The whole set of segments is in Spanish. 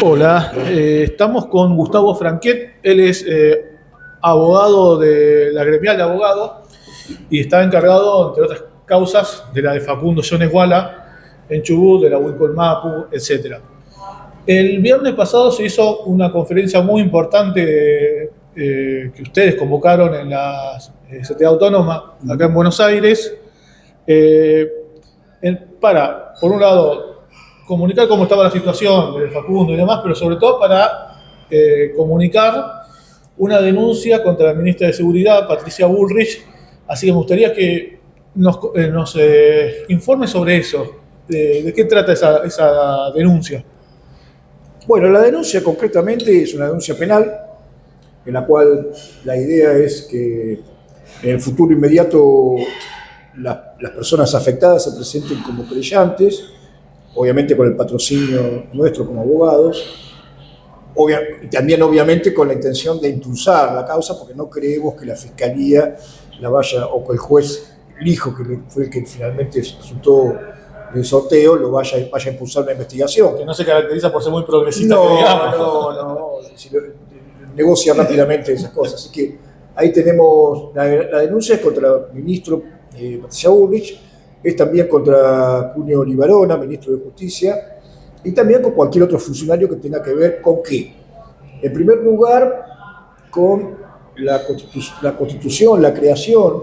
Hola, estamos con Gustavo Franquet. Él es abogado de la gremial de abogados y está encargado, entre otras causas, de la de Facundo Jones Wala en Chubut, de la Wincol Mapu, etc. El viernes pasado se hizo una conferencia muy importante que ustedes convocaron en la CTA Autónoma, acá en Buenos Aires, eh, para, por un lado, comunicar cómo estaba la situación de Facundo y demás, pero sobre todo para comunicar una denuncia contra la ministra de Seguridad, Patricia Bullrich. Así que me gustaría que nos informe sobre eso, de qué trata esa denuncia. Bueno, la denuncia concretamente es una denuncia penal, en la cual la idea es que en el futuro inmediato las personas afectadas se presenten como querellantes, obviamente con el patrocinio nuestro como abogados, y también obviamente con la intención de impulsar la causa, porque no creemos que la Fiscalía la vaya, o que el juez, el hijo que fue el que finalmente resultó el sorteo, vaya a impulsar una investigación. Que no se caracteriza por ser muy progresista. No, negocia rápidamente esas cosas. Así que ahí tenemos, la denuncia es contra el ministro Patricia Bullrich, es también contra Cunio Libarona, ministro de Justicia, y también con cualquier otro funcionario que tenga que ver con qué. En primer lugar, con la constitución, la creación,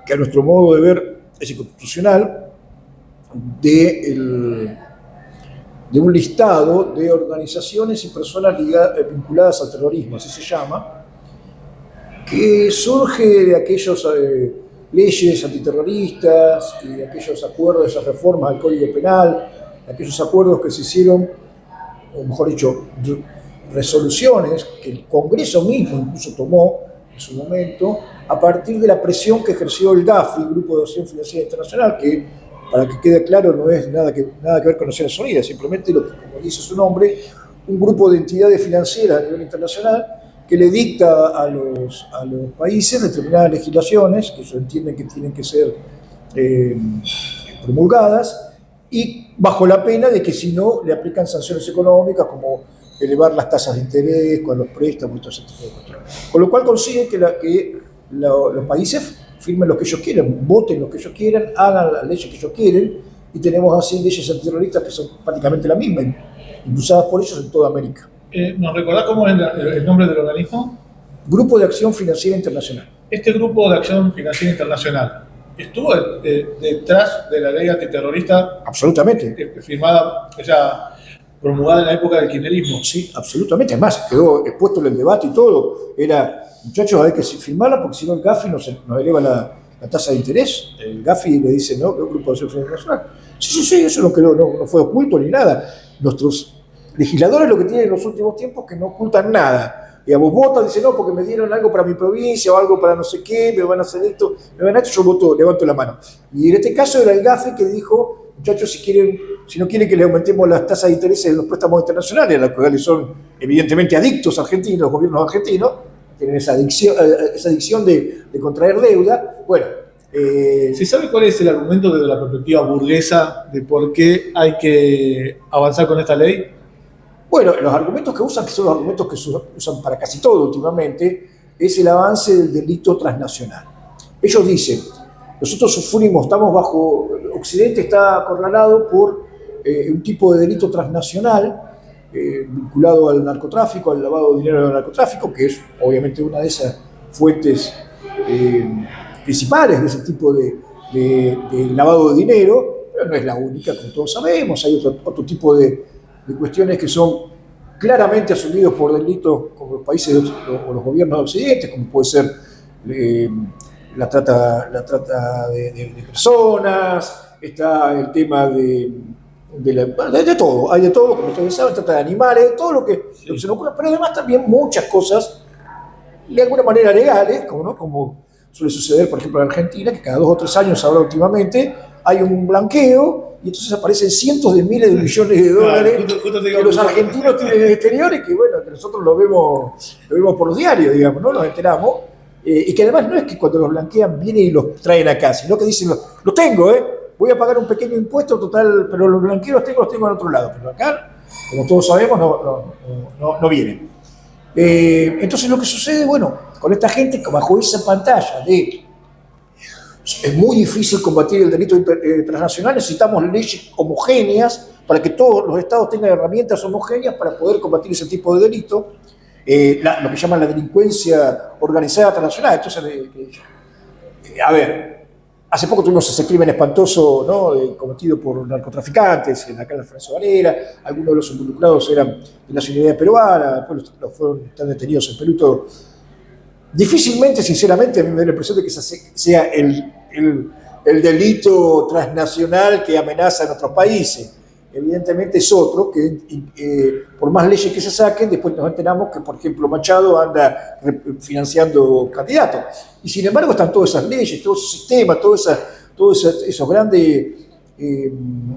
que a nuestro modo de ver es inconstitucional, de un listado de organizaciones y personas vinculadas al terrorismo, así se llama, que surge de aquellas leyes antiterroristas y de aquellos acuerdos, esas reformas al Código Penal, de aquellos acuerdos que se hicieron, o mejor dicho, resoluciones que el Congreso mismo incluso tomó en su momento, a partir de la presión que ejerció el GAFI, Grupo de Acción Financiera Internacional, que, para que quede claro, no es nada que ver con Naciones Unidas, simplemente, como dice su nombre, un grupo de entidades financieras a nivel internacional que le dicta a los países determinadas legislaciones que ellos entienden que tienen que ser promulgadas, y bajo la pena de que si no le aplican sanciones económicas como elevar las tasas de interés con los préstamos y todo ese tipo de control. Con lo cual consiguen que los países firmen lo que ellos quieren, voten lo que ellos quieran, hagan las leyes que ellos quieren, y tenemos así leyes antiterroristas que son prácticamente las mismas, impulsadas por ellos en toda América. ¿Nos recordás cómo es el nombre del organismo? Grupo de Acción Financiera Internacional. Este Grupo de Acción Financiera Internacional estuvo detrás de la ley antiterrorista. Absolutamente. Firmada, o sea, promulgada en la época del kirchnerismo. Sí, absolutamente. Además, quedó expuesto en el debate y todo. Era, muchachos, hay que firmarla porque si no el GAFI nos eleva la tasa de interés. El GAFI le dice, no, el Grupo de Acción Financiera Internacional. Sí, eso no fue oculto ni nada. Nuestros legisladores lo que tienen en los últimos tiempos es que no ocultan nada. Digamos, votan, dicen, no, porque me dieron algo para mi provincia o algo para no sé qué, me van a hacer esto, yo voto, levanto la mano. Y en este caso era el GAFI que dijo, muchachos, si no quieren que le aumentemos las tasas de interés en los préstamos internacionales, a los cuales son evidentemente adictos argentinos, los gobiernos argentinos, tienen esa adicción de contraer deuda. Bueno. ¿Se sabe cuál es el argumento desde la perspectiva burguesa de por qué hay que avanzar con esta ley? Bueno, los argumentos que usan, que son los argumentos que se usan para casi todo últimamente, es el avance del delito transnacional. Ellos dicen, nosotros sufrimos, estamos bajo, Occidente está acorralado por un tipo de delito transnacional vinculado al narcotráfico, al lavado de dinero del narcotráfico, que es obviamente una de esas fuentes principales de ese tipo de lavado de dinero, pero no es la única, como todos sabemos. Hay otro tipo de cuestiones que son claramente asumidos por delitos como los países o los gobiernos de Occidente, como puede ser la trata de personas, está el tema de todo, hay de todo, como ustedes saben, trata de animales, todo lo que se nos ocurre, pero además también muchas cosas de alguna manera legales, como suele suceder, por ejemplo, en Argentina, que cada 2 o 3 años, ahora últimamente, hay un blanqueo, y entonces aparecen cientos de miles de millones de dólares que los argentinos tienen en el exterior y que, bueno, que nosotros lo vemos por los diarios, digamos, ¿no? Nos enteramos. Y que además no es que cuando los blanquean vienen y los traen acá, sino que dicen, los tengo, voy a pagar un pequeño impuesto total, pero los blanqueos los tengo en otro lado. Pero acá como todos sabemos, no vienen. Entonces lo que sucede, bueno, con esta gente que bajo esa pantalla de es muy difícil combatir el delito transnacional, necesitamos leyes homogéneas para que todos los estados tengan herramientas homogéneas para poder combatir ese tipo de delito, lo que llaman la delincuencia organizada transnacional. Entonces, a ver, hace poco tuvimos ese crimen espantoso, ¿no? Cometido por narcotraficantes en la calle Alfonso Varela. Algunos de los involucrados eran de nacionalidad peruana, después están detenidos en Perú y todo. Difícilmente, sinceramente, a mí me da la impresión de que sea el delito transnacional que amenaza a nuestros países. Evidentemente es otro, que por más leyes que se saquen, después nos enteramos que, por ejemplo, Machado anda financiando candidatos. Y sin embargo están todas esas leyes, todo ese sistema, todos esos grandes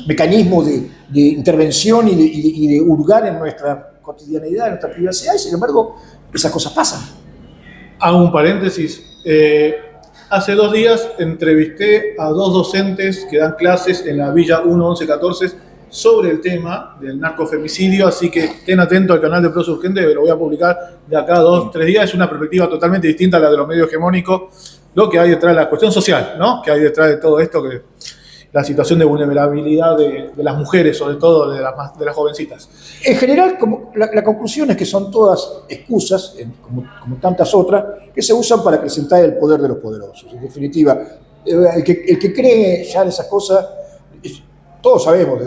mecanismos de intervención y de hurgar en nuestra cotidianidad, en nuestra privacidad, y sin embargo esas cosas pasan. Hago un paréntesis. Hace 2 días entrevisté a 2 docentes que dan clases en la Villa 1, 11, 14 sobre el tema del narcofemicidio, así que estén atentos al canal de Prosa Urgente, lo voy a publicar de acá a 2, 3 días. Es una perspectiva totalmente distinta a la de los medios hegemónicos, lo que hay detrás de la cuestión social, ¿no? Que hay detrás de todo esto, que la situación de vulnerabilidad de las mujeres, sobre todo de las jovencitas. En general, la conclusión es que son todas excusas, como tantas otras, que se usan para acrecentar el poder de los poderosos. En definitiva, el que cree ya en esas cosas, todos sabemos,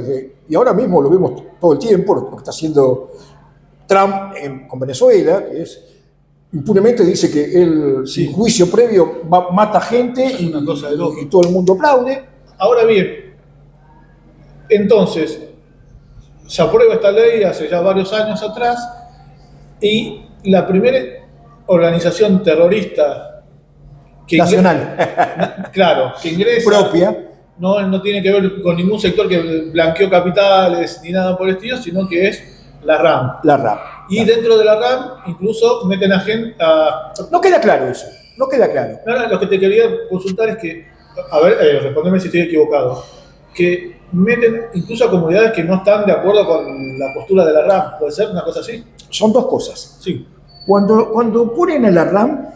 y ahora mismo lo vemos todo el tiempo, lo que está haciendo Trump con Venezuela, que es impunemente dice que él, sin juicio previo, mata gente y todo el mundo aplaude. Ahora bien, entonces, se aprueba esta ley hace ya varios años atrás y la primera organización terrorista que nacional, claro, que ingresa propia, no tiene que ver con ningún sector que blanqueó capitales ni nada por el estilo, sino que es la RAM. La RAM. Y dentro de la RAM incluso meten a gente a... No queda claro eso, no queda claro. Ahora, lo que te quería consultar es que, a ver, respondeme si estoy equivocado, que meten incluso a comunidades que no están de acuerdo con la postura de la RAM. ¿Puede ser una cosa así? Son dos cosas. Sí. Cuando ponen a la RAM,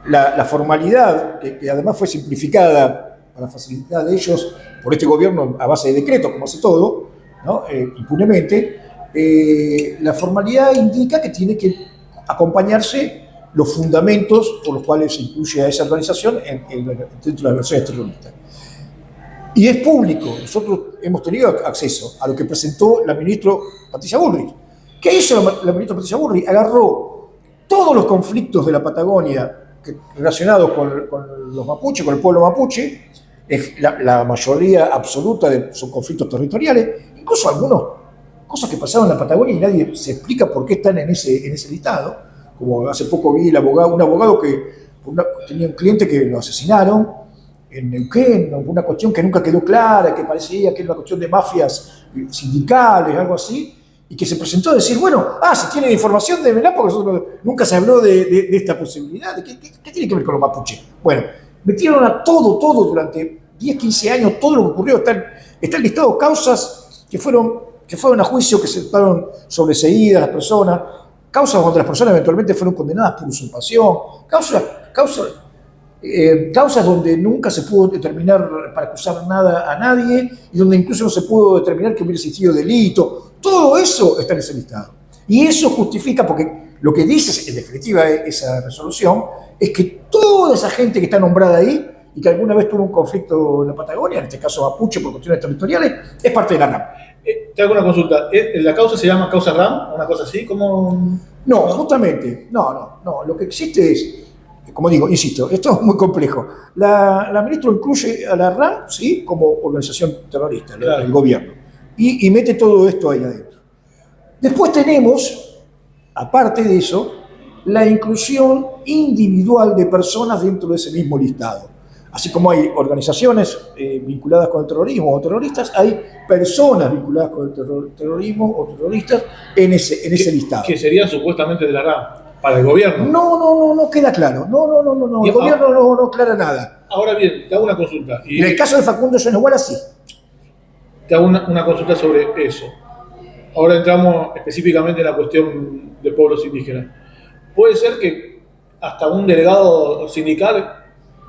la formalidad, que además fue simplificada para facilitar de ellos por este gobierno a base de decretos, como hace todo, ¿no? Impunemente, la formalidad indica que tiene que acompañarse los fundamentos por los cuales se incluye a esa organización dentro de las versiones terroristas. Y es público. Nosotros hemos tenido acceso a lo que presentó la ministra Patricia Bullrich. ¿Qué hizo la ministra Patricia Bullrich? Agarró todos los conflictos de la Patagonia relacionados con los mapuches, con el pueblo mapuche, la mayoría absoluta son conflictos territoriales, incluso algunas cosas que pasaron en la Patagonia y nadie se explica por qué están en ese listado. Como hace poco vi un abogado que tenía un cliente que lo asesinaron en Neuquén, una cuestión que nunca quedó clara, que parecía que era una cuestión de mafias sindicales, algo así, y que se presentó a decir, bueno, si tienen información, démela, porque nunca se habló de esta posibilidad. ¿Qué tiene que ver con los mapuches? Bueno, metieron a todo durante 10, 15 años, todo lo que ocurrió, está listado causas que fueron a juicio, que se estaban sobreseídas las personas, causas donde las personas eventualmente fueron condenadas por usurpación, causas donde nunca se pudo determinar para acusar nada a nadie y donde incluso no se pudo determinar que hubiera existido delito. Todo eso está en ese listado. Y eso justifica, porque lo que dice en definitiva esa resolución es que toda esa gente que está nombrada ahí y que alguna vez tuvo un conflicto en la Patagonia, en este caso mapuche por cuestiones territoriales, es parte de la RAM. Te hago una consulta. ¿La causa se llama causa RAM? ¿Una cosa así? ¿Cómo? No, justamente, no. Lo que existe es, como digo, insisto, esto es muy complejo. La ministra incluye a la RAM, ¿sí?, como organización terrorista, claro, el gobierno, y mete todo esto ahí adentro. Después tenemos, aparte de eso, la inclusión individual de personas dentro de ese mismo listado. Así como hay organizaciones vinculadas con el terrorismo o terroristas, hay personas vinculadas con el terrorismo o terroristas en ese listado. Que serían supuestamente de la RAM, para el gobierno. No queda claro. No, el gobierno no aclara nada. Ahora bien, te hago una consulta. En el caso de Facundo Jones Guala, sí. te hago una consulta sobre eso. Ahora entramos específicamente en la cuestión de pueblos indígenas. ¿Puede ser que hasta un delegado sindical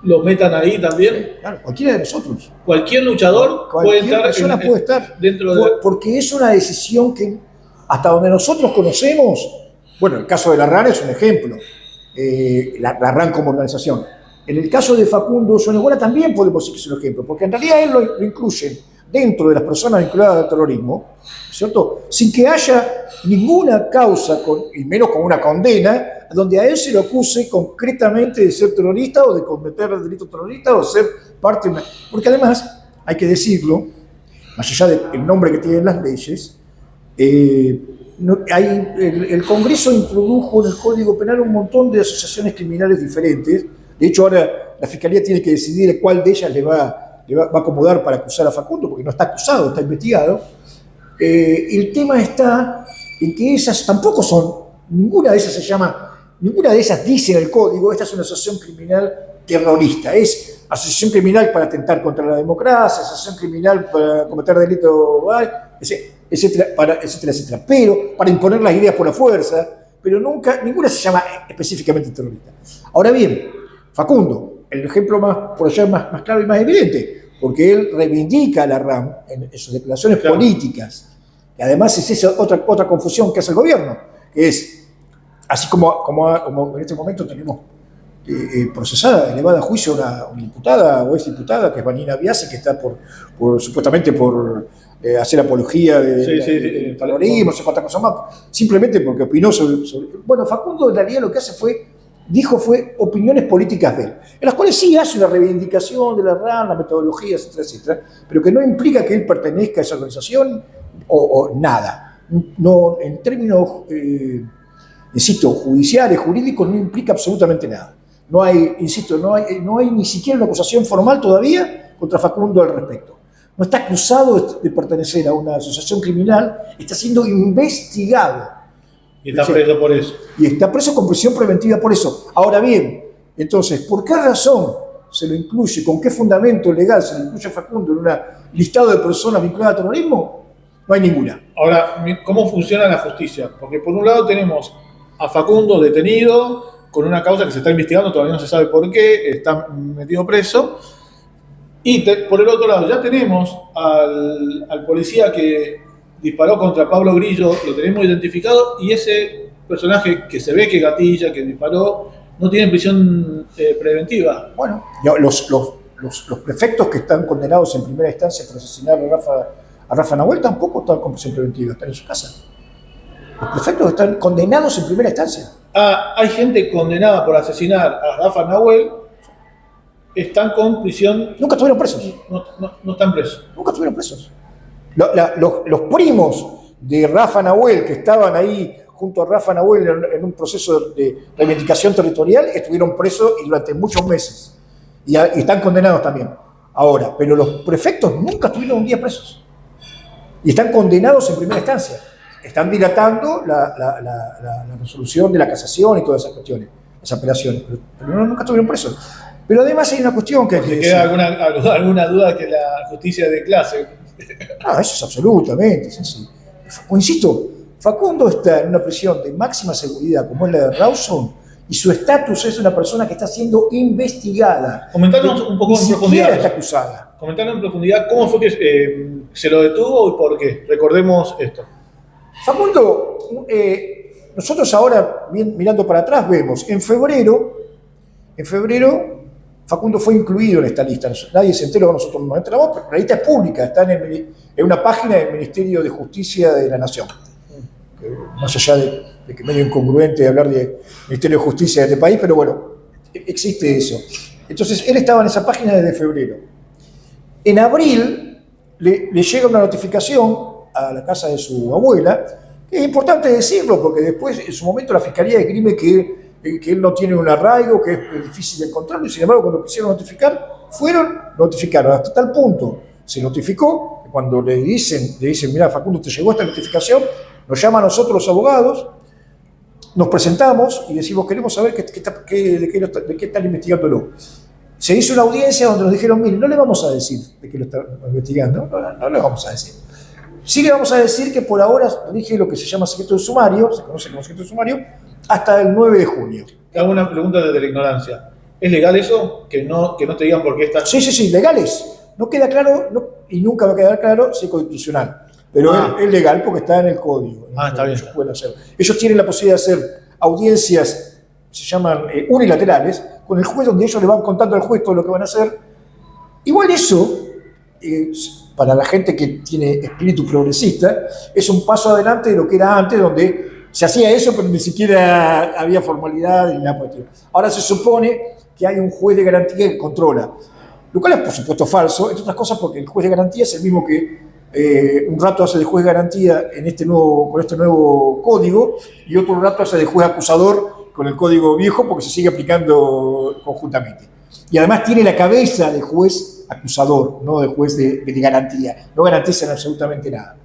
lo metan ahí también? Claro, cualquiera de nosotros. Cualquier luchador puede Cualquier estar, persona puede estar dentro de... porque es una decisión que, hasta donde nosotros conocemos, bueno, el caso de la RAN es un ejemplo, la RAN como organización. En el caso de Facundo Soneguara también podemos decir que es un ejemplo, porque en realidad él lo incluye dentro de las personas vinculadas al terrorismo, ¿cierto? Sin que haya ninguna causa, y menos con una condena, donde a él se lo acuse concretamente de ser terrorista o de cometer el delito terrorista o ser parte de una... Porque además, hay que decirlo, más allá del nombre que tienen las leyes, el Congreso introdujo en el Código Penal un montón de asociaciones criminales diferentes. De hecho, ahora la Fiscalía tiene que decidir cuál de ellas le va a acomodar para acusar a Facundo, porque no está acusado, está investigado. El tema está en que esas tampoco son, ninguna de esas dice en el código, esta es una asociación criminal terrorista, es asociación criminal para atentar contra la democracia, asociación criminal para cometer delitos, etcétera, etcétera, pero para imponer las ideas por la fuerza, pero ninguna se llama específicamente terrorista. Ahora bien, Facundo, el ejemplo por allá más claro y más evidente, porque él reivindica a la RAM en sus declaraciones políticas, y además es esa otra confusión que hace el gobierno, que es, así como en este momento tenemos procesada, elevada a juicio una diputada o exdiputada, que es Vanina Biasi, que está supuestamente por hacer apología de terrorismo, no sé cuántas cosas más, simplemente porque opinó sobre... Bueno, Facundo en realidad lo que dijo fue opiniones políticas de él, en las cuales sí hace una reivindicación de la RAN, la metodología, etcétera, etcétera, pero que no implica que él pertenezca a esa organización o nada. No, en términos, insisto, judiciales, jurídicos, no implica absolutamente nada. No hay ni siquiera una acusación formal todavía contra Facundo al respecto. No está acusado de pertenecer a una asociación criminal, está siendo investigado. Y está preso por eso. Y está preso con prisión preventiva por eso. Ahora bien, entonces, ¿por qué razón se lo incluye? ¿Con qué fundamento legal se lo incluye a Facundo en un listado de personas vinculadas al terrorismo? No hay ninguna. Ahora, ¿cómo funciona la justicia? Porque por un lado tenemos a Facundo detenido con una causa que se está investigando, todavía no se sabe por qué, está metido preso. Y por el otro lado ya tenemos al policía que disparó contra Pablo Grillo, lo tenemos identificado, y ese personaje que se ve que gatilla, que disparó, no tiene prisión preventiva. Bueno, los prefectos que están condenados en primera instancia por asesinar a Rafa Nahuel tampoco están con prisión preventiva, están en su casa. Los prefectos están condenados en primera instancia. Hay gente condenada por asesinar a Rafa Nahuel, están con prisión... Nunca estuvieron presos. No están presos. Nunca estuvieron presos. Los primos de Rafa Nahuel, que estaban ahí junto a Rafa Nahuel en un proceso de reivindicación territorial, estuvieron presos y durante muchos meses. Y están condenados también. Ahora, pero los prefectos nunca estuvieron un día presos. Y están condenados en primera instancia. Están dilatando la resolución de la casación y todas esas cuestiones, esas apelaciones, pero nunca estuvieron presos. Pero además hay una cuestión que... ¿Te queda alguna duda que la justicia de clase? Eso es absolutamente, es así. Insisto, Facundo está en una prisión de máxima seguridad como es la de Rawson y su estatus es una persona que está siendo investigada. Comentanos un poco en profundidad. Está acusada. Comentanos en profundidad cómo fue que se lo detuvo y por qué. Recordemos esto. Facundo, nosotros ahora, mirando para atrás, vemos, en febrero, Facundo fue incluido en esta lista. Nadie se enteró, nosotros nos enteramos, pero la lista es pública, está en una página del Ministerio de Justicia de la Nación. Más allá de que es medio incongruente hablar de Ministerio de Justicia de este país, pero bueno, existe eso. Entonces, él estaba en esa página desde febrero. En abril le llega una notificación a la casa de su abuela, que es importante decirlo, porque después, en su momento, la Fiscalía esgrime que él no tiene un arraigo, que es difícil de encontrarlo, y sin embargo, cuando quisieron notificaron hasta tal punto. Se notificó, que cuando le dicen, mira, Facundo, te llegó esta notificación, nos llama a nosotros los abogados, nos presentamos y decimos, queremos saber de qué están investigándolo. Se hizo una audiencia donde nos dijeron, mire, no le vamos a decir de que lo estamos investigando, no le vamos a decir. Sí le vamos a decir que por ahora rige lo que se llama secreto de sumario, se conoce como secreto de sumario, hasta el 9 de junio. Te hago una pregunta desde la ignorancia. ¿Es legal eso? Que no te digan por qué estás... Sí, legales. No queda claro, y nunca va a quedar claro si es constitucional. Pero es legal porque está en el código. Está bien. Pueden hacer. Ellos tienen la posibilidad de hacer audiencias, se llaman unilaterales, con el juez, donde ellos le van contando al juez todo lo que van a hacer. Igual eso, para la gente que tiene espíritu progresista, es un paso adelante de lo que era antes, donde se hacía eso, pero ni siquiera había formalidad ni nada por el estilo. Ahora se supone que hay un juez de garantía que controla, lo cual es por supuesto falso, entre otras cosas porque el juez de garantía es el mismo que un rato hace de juez de garantía con este nuevo código, y otro rato hace de juez acusador con el código viejo, porque se sigue aplicando conjuntamente. Y además tiene la cabeza de juez acusador, no de juez de garantía. No garantizan absolutamente nada.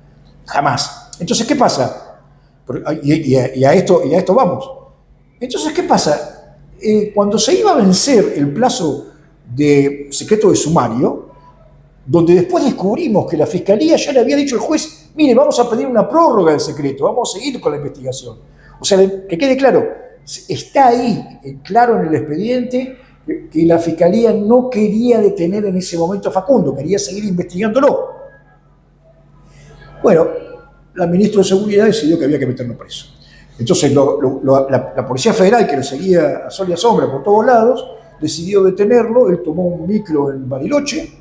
Jamás. Entonces, ¿qué pasa? Y a esto vamos. Entonces, ¿qué pasa? Cuando se iba a vencer el plazo de secreto de sumario, donde después descubrimos que la Fiscalía ya le había dicho al juez, mire, vamos a pedir una prórroga del secreto, vamos a seguir con la investigación. O sea, que quede claro, está ahí, claro en el expediente, que la Fiscalía no quería detener en ese momento a Facundo, quería seguir investigándolo. Bueno, la ministra de Seguridad decidió que había que meterlo preso. Entonces la Policía Federal, que lo seguía a sol y a sombra por todos lados, decidió detenerlo. Él tomó un micro en Bariloche,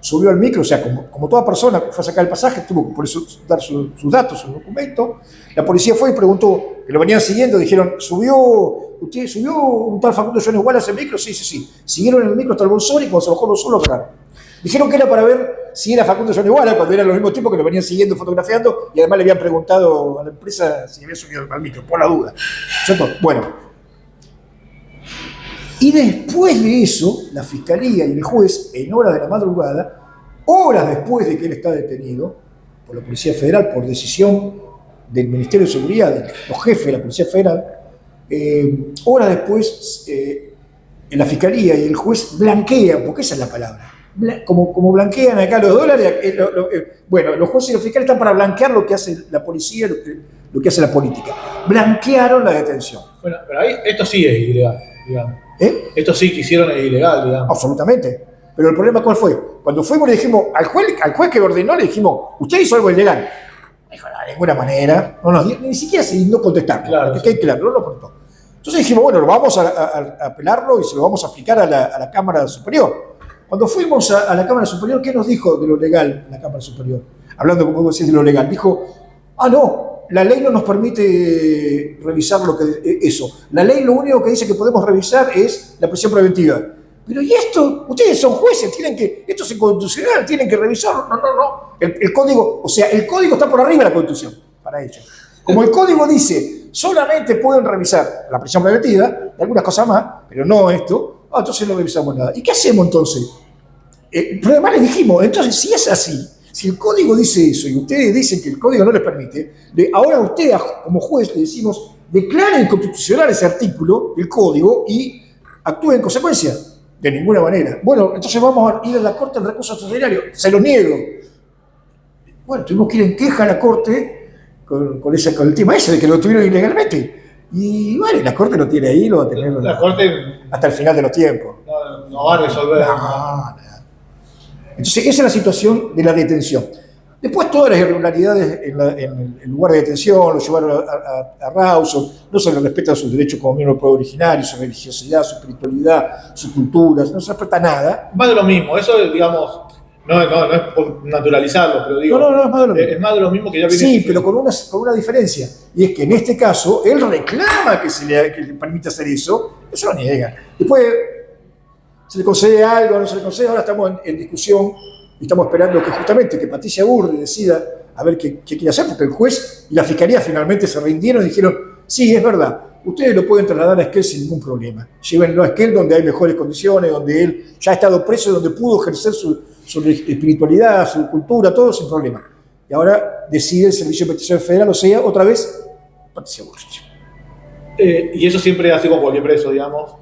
subió al micro, o sea, como toda persona que fue a sacar el pasaje, tuvo que por eso dar sus datos, su documento. La policía fue y preguntó, que lo venían siguiendo, dijeron, ¿usted subió un tal Facundo Jones Wallace al micro? Sí. Siguieron en el micro hasta el Bolsón y cuando se bajó el Bolsón lo agarraron. Dijeron que era para ver si era Facundo Jones Wallace, cuando eran los mismos tipos que lo venían siguiendo, fotografiando, y además le habían preguntado a la empresa si había subido al micro, por la duda. ¿Cierto? Bueno. Y después de eso, la Fiscalía y el juez, en horas de la madrugada, horas después de que él está detenido por la Policía Federal, por decisión del Ministerio de Seguridad, de los jefes de la Policía Federal, horas después, la Fiscalía y el juez blanquean, porque esa es la palabra, como blanquean acá los dólares, bueno, los jueces y los fiscales están para blanquear lo que hace la policía, lo que hace la política. Blanquearon la detención. Bueno, pero ahí esto sí es ilegal, digamos. Esto sí que hicieron es ilegal, digamos. Absolutamente. Pero el problema, ¿cuál fue? Cuando fuimos le dijimos, al juez que ordenó le dijimos, usted hizo algo ilegal. Dijo, no, de ninguna manera. Ni siquiera se dignó contestar. Claro, sí. Claro, no lo contestó. Entonces dijimos, bueno, vamos a apelarlo y se lo vamos a aplicar a la Cámara Superior. Cuando fuimos a la Cámara Superior, ¿qué nos dijo de lo legal la Cámara Superior? Hablando, como vos decís, de lo legal. Dijo, no, la ley no nos permite revisar eso. La ley lo único que dice que podemos revisar es la prisión preventiva. Pero ¿y esto? Ustedes son jueces, esto es inconstitucional, tienen que revisarlo. No. El código, o sea, el código está por arriba de la Constitución, para ellos. Como el código dice, solamente pueden revisar la prisión preventiva y algunas cosas más, pero no esto, entonces no revisamos nada. ¿Y qué hacemos entonces? Pero además les dijimos, entonces si es así, si el código dice eso y ustedes dicen que el código no les permite, ahora ustedes como juez le decimos, declaren inconstitucional ese artículo del código y actúen en consecuencia. De ninguna manera. Bueno, entonces vamos a ir a la Corte del recurso extraordinario. Se lo niego. Bueno, tuvimos que ir en queja a la Corte con el tema ese de que lo tuvieron ilegalmente. Y bueno, la Corte lo tiene ahí, lo va a tener la Corte hasta el final de los tiempos. No va a resolver. No. Entonces, esa es la situación de la detención. Después, todas las irregularidades en el lugar de detención, lo llevaron a Rawson, no se le respetan sus derechos como miembro del pueblo originario, su religiosidad, su espiritualidad, su cultura, no se respeta nada. Más de lo mismo, eso digamos, no es por naturalizarlo, pero digo, no, es más de lo mismo. Es más de lo mismo que ya viene. Sí, pero con una diferencia, y es que en este caso, él reclama que le permita hacer eso lo niega. Después, se le concede algo, no se le concede, ahora estamos en discusión. Y estamos esperando que justamente Patricia Burri decida a ver qué quiere hacer, porque el juez y la Fiscalía finalmente se rindieron y dijeron, sí, es verdad, ustedes lo pueden trasladar a Esquel sin ningún problema. Llévenlo a Esquel donde hay mejores condiciones, donde él ya ha estado preso y donde pudo ejercer su espiritualidad, su cultura, todo sin problema. Y ahora decide el Servicio de Petición Federal, o sea, otra vez, Patricia Burri. Y eso siempre es así con cualquier preso, digamos.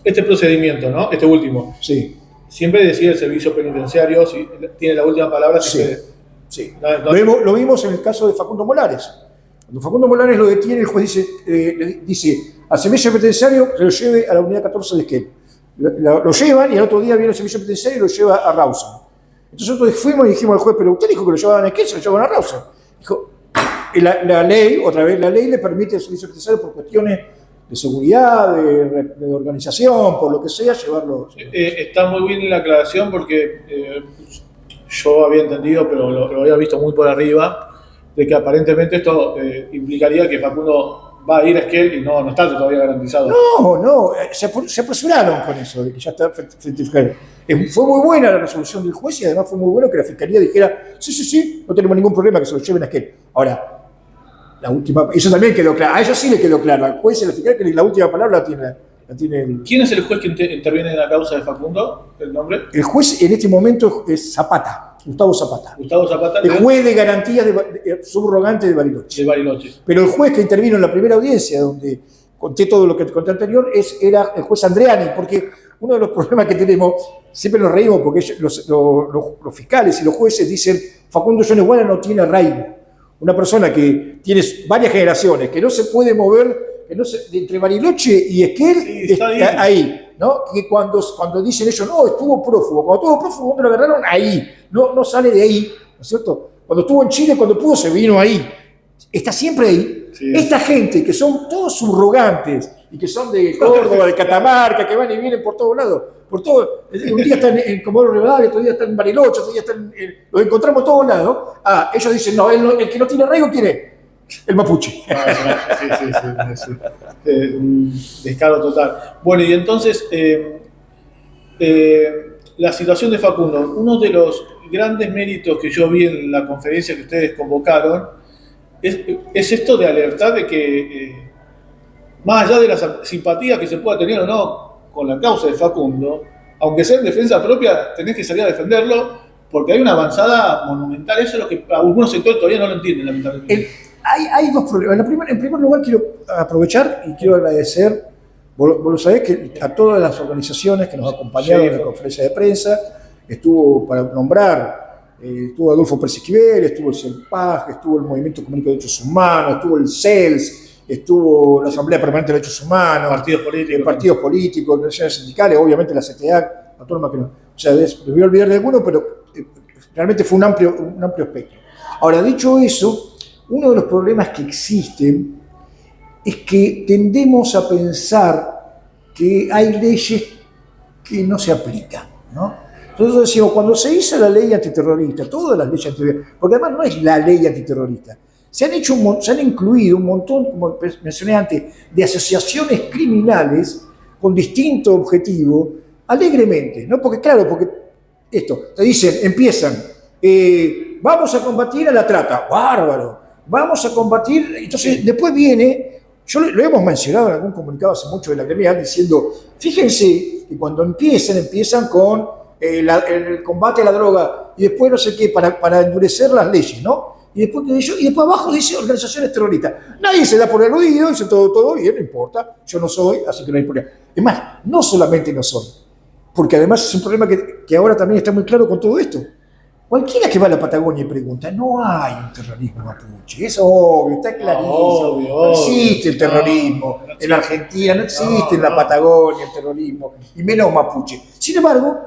este procedimiento, ¿no? Este último, Sí, siempre decide el servicio penitenciario, si tiene la última palabra. sí, sí. No, Lo vimos en el caso de Facundo Molares. Cuando Facundo Molares lo detiene, el juez le dice al servicio penitenciario que lo lleve a la unidad 14 de Esquel. Lo llevan y al otro día viene el servicio penitenciario y lo lleva a Rawson. Entonces nosotros fuimos y dijimos al juez, pero usted dijo que lo llevaban a Esquel, se lo llevaban a Rawson. Dijo, la ley, otra vez, la ley le permite al servicio penitenciario por cuestiones de seguridad, de organización, por lo que sea, llevarlo. Está muy bien la aclaración porque yo había entendido, pero lo había visto muy por arriba, de que aparentemente esto implicaría que Facundo va a ir a Esquel y no está todavía garantizado. No, se apresuraron con eso, de que ya está frente a fiscalía. Fue muy buena la resolución del juez y además fue muy bueno que la fiscalía dijera, sí, no tenemos ningún problema que se lo lleven a Esquel. Ahora, la última, eso también quedó claro, a ellos sí le quedó claro, al juez y a la fiscalía que la última palabra la tiene el... ¿Quién es el juez que interviene en la causa de Facundo? ¿El nombre? El juez en este momento es Zapata, Gustavo Zapata. Gustavo Zapata. El juez de garantías subrogante de Bariloche. De Bariloche. Pero el juez que intervino en la primera audiencia, donde conté todo lo que te conté anterior, era el juez Andreani, porque uno de los problemas que tenemos, siempre nos reímos porque los fiscales y los jueces dicen Facundo Jones Guala no tiene arraigo. Una persona que tiene varias generaciones, que no se puede mover, entre Bariloche y Esquel, sí, está ahí, ¿no? Que cuando dicen ellos, no, estuvo prófugo, cuando estuvo prófugo, ¿dónde lo agarraron? Ahí, no sale de ahí, ¿no es cierto? Cuando estuvo en Chile, cuando pudo, se vino ahí. Está siempre ahí. Sí. Esta gente, que son todos subrogantes, y que son de Córdoba, de Catamarca, que van y vienen por todos lados, un día están en Comodoro Rivadavia, otro día están en Bariloche, otro día están los encontramos en todos lados. Ellos dicen, no, el que no tiene arraigo, ¿quién es? El mapuche. Sí. Un descaro total. Bueno, y entonces, la situación de Facundo, uno de los grandes méritos que yo vi en la conferencia que ustedes convocaron, es esto de alertar de que, más allá de las simpatías que se pueda tener o no con la causa de Facundo, aunque sea en defensa propia, tenés que salir a defenderlo, porque hay una avanzada monumental. Eso es lo que algunos sectores todavía no lo entienden, lamentablemente. Hay dos problemas. En primer lugar, quiero aprovechar y quiero agradecer, vos lo sabés, que a todas las organizaciones que nos acompañaron en la conferencia de prensa. Estuvo, para nombrar, estuvo Adolfo Pérez Esquivel, estuvo el CELPAG, estuvo el Movimiento Comunista de Derechos Humanos, estuvo el CELS, estuvo la Asamblea Permanente de Derechos Humanos, partidos políticos, organizaciones sindicales, obviamente la CTA, autónoma que no. O sea, me voy a olvidar de alguno, pero realmente fue un amplio espectro. Ahora, dicho eso, uno de los problemas que existen es que tendemos a pensar que hay leyes que no se aplican, ¿no? Entonces decimos, cuando se hizo la ley antiterrorista, todas las leyes antiterroristas, porque además no es la ley antiterrorista, se han incluido un montón, como mencioné antes, de asociaciones criminales con distinto objetivo, alegremente, ¿no? Porque te dicen, empiezan, vamos a combatir a la trata, bárbaro. Vamos a combatir, entonces después viene, lo hemos mencionado en algún comunicado hace mucho de la gremial, diciendo, fíjense que cuando empiezan con el combate a la droga y después no sé qué, para endurecer las leyes, ¿no? Y después abajo dice organizaciones terroristas. Nadie se da por aludido, dice todo bien, no importa, yo no soy, así que no hay problema. Es más, no solamente no soy, porque además es un problema que ahora también está muy claro con todo esto. Cualquiera que va a la Patagonia y pregunta, no hay un terrorismo mapuche, es obvio, está clarísimo, no existe el terrorismo, en Argentina no existe en la Patagonia el terrorismo, y menos mapuche. Sin embargo,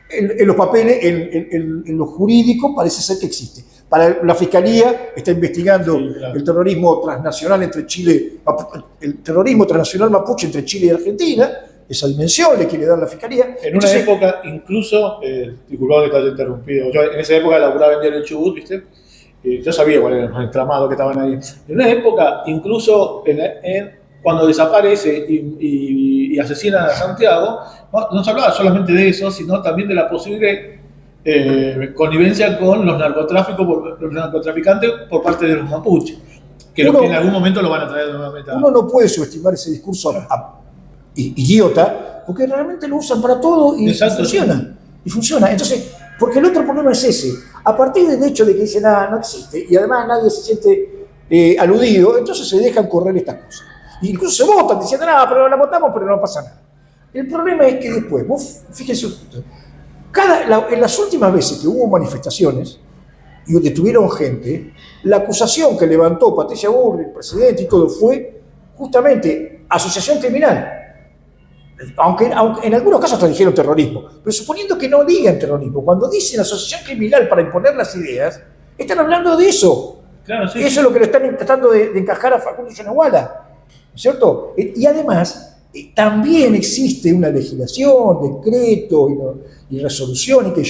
en los papeles, en lo jurídico parece ser que existe. Para la Fiscalía está investigando el terrorismo transnacional entre Chile, el terrorismo transnacional mapuche entre Chile y Argentina. Esa dimensión le quiere dar la Fiscalía. En una época, incluso, disculpado que te haya interrumpido, yo en esa época laburaba en Diario El Chubut, ¿viste? Yo sabía cuál era el entramado que estaban ahí. En una época, incluso cuando desaparece y asesinan a Santiago, no se hablaba solamente de eso, sino también de la posible connivencia con los narcotraficantes por parte de los mapuches, que en algún momento lo van a traer nuevamente. Uno no puede subestimar ese discurso idiota, porque realmente lo usan para todo y funciona. Y funciona. Entonces, porque el otro problema es ese. A partir del hecho de que dicen, no existe, y además nadie se siente aludido, entonces se dejan correr estas cosas. E incluso se votan diciendo, pero la votamos, pero no pasa nada. El problema es que después, vos fíjense, en las últimas veces que hubo manifestaciones y detuvieron gente, la acusación que levantó Patricia Bullrich, el presidente y todo, fue justamente asociación criminal. Aunque en algunos casos hasta dijeron terrorismo, pero suponiendo que no digan terrorismo, cuando dicen asociación criminal para imponer las ideas, están hablando de eso. Claro, sí, eso es lo que le están tratando de encajar a Facundo Yoneguala, ¿no es cierto? Y además, también existe una legislación, decreto y resolución y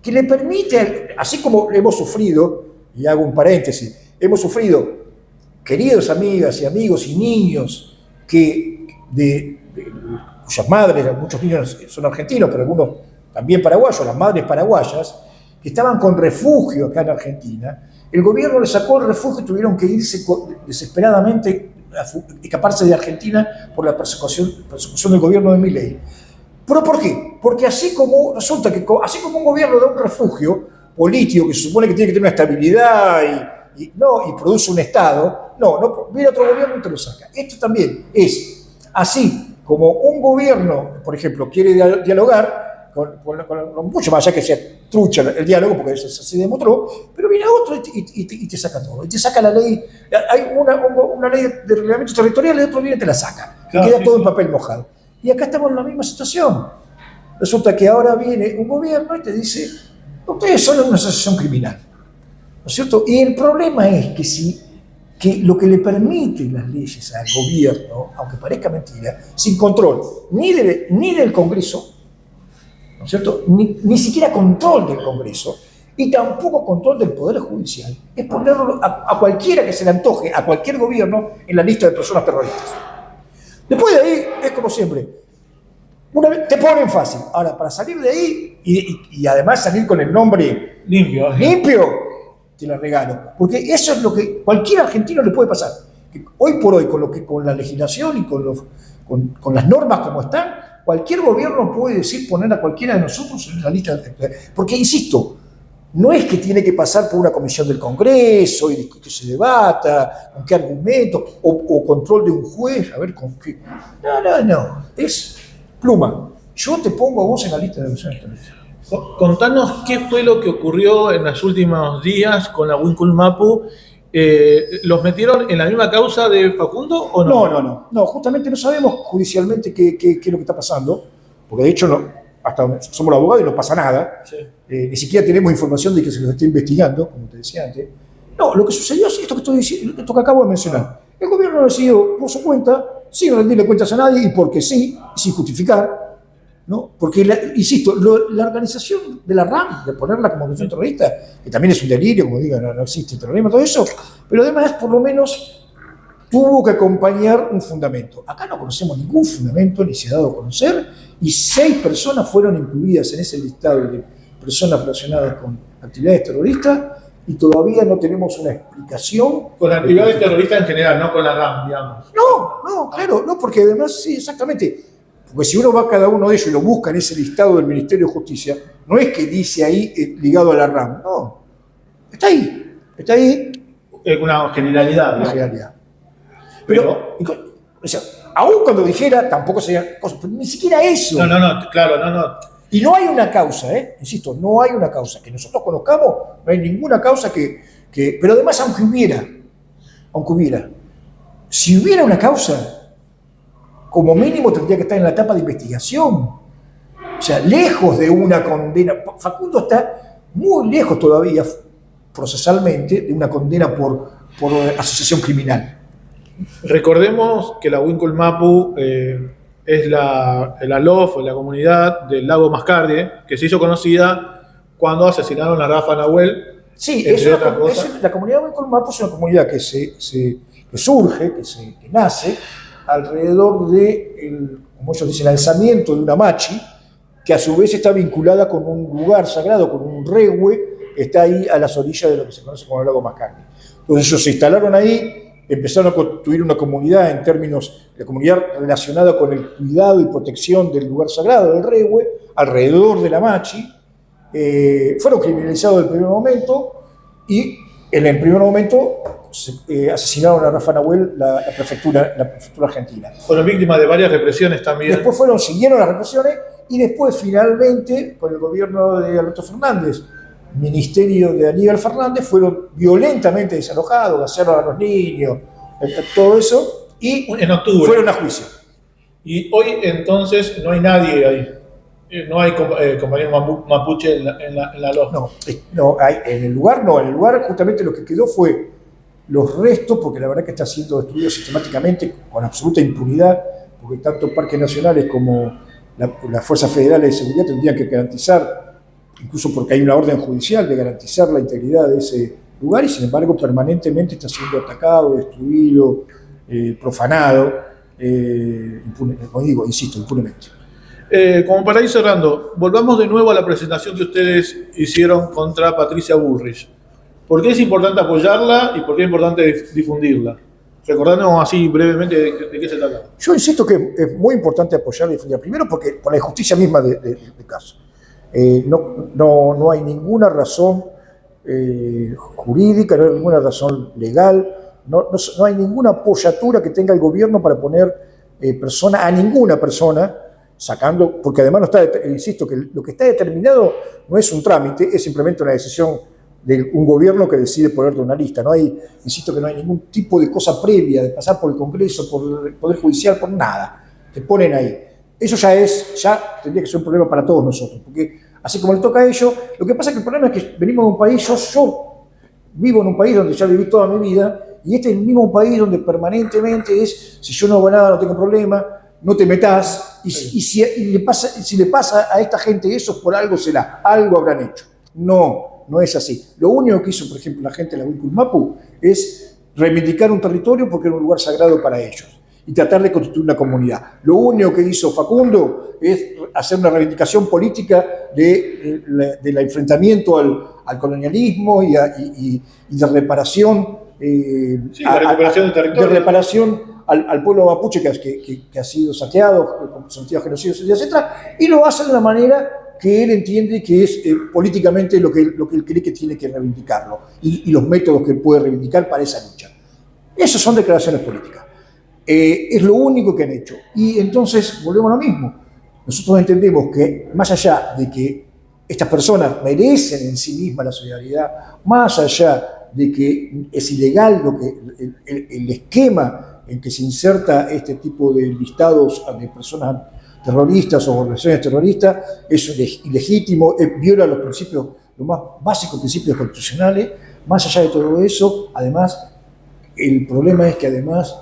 que le permite, así como hemos sufrido, y hago un paréntesis, hemos sufrido, queridos amigas y amigos y niños cuyas madres, muchos niños son argentinos, pero algunos también paraguayos, las madres paraguayas, que estaban con refugio acá en Argentina, el gobierno les sacó el refugio y tuvieron que irse desesperadamente a escaparse de Argentina por la persecución del gobierno de Milei. ¿Pero por qué? Porque así como un gobierno da un refugio político que se supone que tiene que tener una estabilidad y produce un Estado, viene otro gobierno y te lo saca. Esto también es así. Como un gobierno, por ejemplo, quiere dialogar con mucho más allá que sea trucha el diálogo, porque eso se demostró, pero viene otro y te saca todo. Y te saca la ley. Hay una ley de reglamento territorial y otro viene y te la saca. Claro, y queda todo en papel mojado. Y acá estamos en la misma situación. Resulta que ahora viene un gobierno y te dice, ustedes son una asociación criminal. ¿No es cierto? Y el problema es que lo que le permiten las leyes al gobierno, aunque parezca mentira, sin control ni del Congreso, ¿no es cierto? Ni siquiera control del Congreso, y tampoco control del Poder Judicial, es ponerlo a cualquiera que se le antoje, a cualquier gobierno, en la lista de personas terroristas. Después de ahí, es como siempre, una vez te ponen fácil. Ahora, para salir de ahí, y además salir con el nombre limpio, te la regalo. Porque eso es lo que cualquier argentino le puede pasar. Que hoy por hoy, con la legislación y con las normas como están, cualquier gobierno puede poner a cualquiera de nosotros en la lista. Porque, insisto, no es que tiene que pasar por una comisión del Congreso y que se debata, con qué argumentos, o control de un juez, a ver con qué. No. Es pluma. Yo te pongo a vos en la lista de elecciones. Contanos qué fue lo que ocurrió en los últimos días con la Winculmapu. ¿Los metieron en la misma causa de Facundo o no? No, justamente no sabemos judicialmente qué es lo que está pasando, porque de hecho hasta donde somos los abogados y no pasa nada. Sí. Ni siquiera tenemos información de que se los esté investigando, como te decía antes. No, lo que sucedió es esto que acabo de mencionar. El gobierno decidió por su cuenta, sin rendirle cuentas a nadie y porque sí, sin justificar, ¿no? Porque, insisto, la organización de la RAM, de ponerla como organización terrorista, que también es un delirio, como digan, no existe terrorismo, todo eso, pero además, por lo menos, tuvo que acompañar un fundamento. Acá no conocemos ningún fundamento, ni se ha dado a conocer, y 6 personas fueron incluidas en ese listado de personas relacionadas con actividades terroristas, y todavía no tenemos una explicación. Con actividades terroristas en general, no con la RAM, digamos. No, claro, no, porque además, sí, exactamente. Porque si uno va a cada uno de ellos y lo busca en ese listado del Ministerio de Justicia, no es que dice ahí ligado a la RAM, no. Está ahí. Es una generalidad. Una generalidad. Pero o sea, aún cuando dijera, tampoco sería cosa, pero ni siquiera eso. No. Y no hay una causa, insisto, no hay una causa. Que nosotros conozcamos, no hay ninguna causa que pero además, aunque hubiera, si hubiera una causa, como mínimo tendría que estar en la etapa de investigación. O sea, lejos de una condena. Facundo está muy lejos todavía, procesalmente, de una condena por asociación criminal. Recordemos que la Winculmapu es la LOF, la comunidad del lago Mascardi, que se hizo conocida cuando asesinaron a Rafa Nahuel. Sí, la comunidad Winculmapu es una comunidad que surge, que nace alrededor de, como ellos dicen, el alzamiento de una machi, que a su vez está vinculada con un lugar sagrado, con un rehue, que está ahí a las orillas de lo que se conoce como el lago Mascardi. Entonces ellos se instalaron ahí, empezaron a construir una comunidad en términos de comunidad relacionada con el cuidado y protección del lugar sagrado del rehue, alrededor de la machi. Fueron criminalizados desde el primer momento y En el primer momento asesinaron a Rafa Nahuel la prefectura argentina. Fueron víctimas de varias represiones también. Después siguieron las represiones y después finalmente, con el gobierno de Alberto Fernández, ministerio de Aníbal Fernández, fueron violentamente desalojados, gasearon a los niños, todo eso, y en octubre fueron a juicio. Y hoy entonces no hay nadie ahí. No hay compañeros mapuche en la LOF. No, en el lugar justamente lo que quedó fue los restos, porque la verdad que está siendo destruido sistemáticamente con absoluta impunidad, porque tanto parques nacionales como las fuerzas federales de seguridad tendrían que garantizar, incluso porque hay una orden judicial de garantizar la integridad de ese lugar, y sin embargo permanentemente está siendo atacado, destruido, profanado, impunemente. Como para ir cerrando, volvamos de nuevo a la presentación que ustedes hicieron contra Patricia Bullrich. ¿Por qué es importante apoyarla y por qué es importante difundirla? Recordándonos así brevemente de qué se trata. Yo insisto que es muy importante apoyarla y difundirla. Primero porque por la injusticia misma del caso. No hay ninguna razón jurídica, no hay ninguna razón legal, no hay ninguna apoyatura que tenga el gobierno para poner a ninguna persona, sacando, porque además no está, insisto, que lo que está determinado no es un trámite, es simplemente una decisión de un gobierno que decide ponerte una lista. Insisto que no hay ningún tipo de cosa previa, de pasar por el Congreso, por el Poder Judicial, por nada. Te ponen ahí. Eso ya tendría que ser un problema para todos nosotros, porque así como le toca a ellos, lo que pasa es que el problema es que venimos de un país, yo vivo en un país donde ya viví toda mi vida, y este es el mismo país donde permanentemente es, si yo no hago nada, no tengo problema, no te metas, y si le pasa a esta gente eso, por algo será, algo habrán hecho. No es así. Lo único que hizo, por ejemplo, la gente de la Huicul-Mapu es reivindicar un territorio porque era un lugar sagrado para ellos y tratar de constituir una comunidad. Lo único que hizo Facundo es hacer una reivindicación política del enfrentamiento al colonialismo y de reparación. La recuperación del territorio. De reparación al pueblo mapuche que ha sido saqueado, sometido a genocidio, etc. Y lo hace de una manera que él entiende que es políticamente lo que él cree que tiene que reivindicarlo y los métodos que él puede reivindicar para esa lucha. Esas son declaraciones políticas. Es lo único que han hecho. Y entonces volvemos a lo mismo. Nosotros entendemos que más allá de que estas personas merecen en sí mismas la solidaridad, más allá de que es ilegal el esquema en que se inserta este tipo de listados de personas terroristas o organizaciones terroristas, es ilegítimo, viola los más básicos principios constitucionales. Más allá de todo eso, además, el problema es que además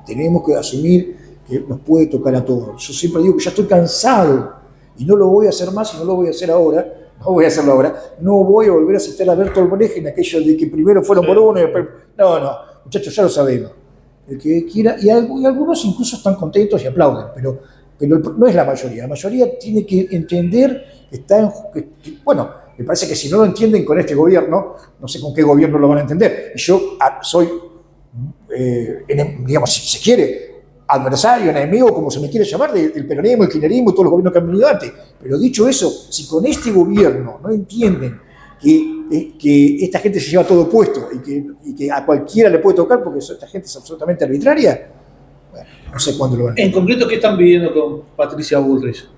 tenemos que asumir que nos puede tocar a todos. Yo siempre digo que ya estoy cansado y no lo voy a hacer más y no lo voy a hacer ahora. No voy a hacerlo ahora. No voy a volver a citar a Bertolt Brecht en aquello de que primero fueron por uno y después... No, muchachos, ya lo sabemos. El que quiera, y algunos incluso están contentos y aplauden, pero no es la mayoría. La mayoría tiene que entender que bueno, me parece que si no lo entienden con este gobierno, no sé con qué gobierno lo van a entender. Y yo soy, digamos, si se quiere, adversario, enemigo, como se me quiere llamar, del peronismo, el kirchnerismo y todos los gobiernos que han venido antes. Pero dicho eso, si con este gobierno no entienden que esta gente se lleva todo puesto y que a cualquiera le puede tocar porque esta gente es absolutamente arbitraria, bueno, no sé cuándo lo van a entender. En concreto, ¿qué están pidiendo con Patricia Bullrich?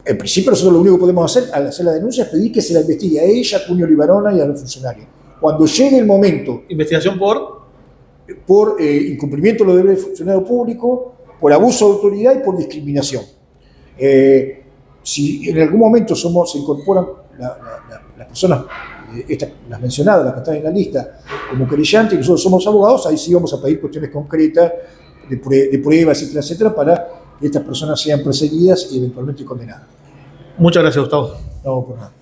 En principio, nosotros lo único que podemos hacer al hacer la denuncia es pedir que se la investigue a ella, a Cunio Libarona y a los funcionarios. Cuando llegue el momento... ¿Investigación por incumplimiento de los deberes del funcionario público, por abuso de autoridad y por discriminación. Si en algún momento se incorporan las personas, las mencionadas, las que están en la lista, como querellantes, y nosotros somos abogados, ahí sí vamos a pedir cuestiones concretas de pruebas, etcétera, etcétera, para que estas personas sean perseguidas y eventualmente condenadas. Muchas gracias, Gustavo. No, por nada.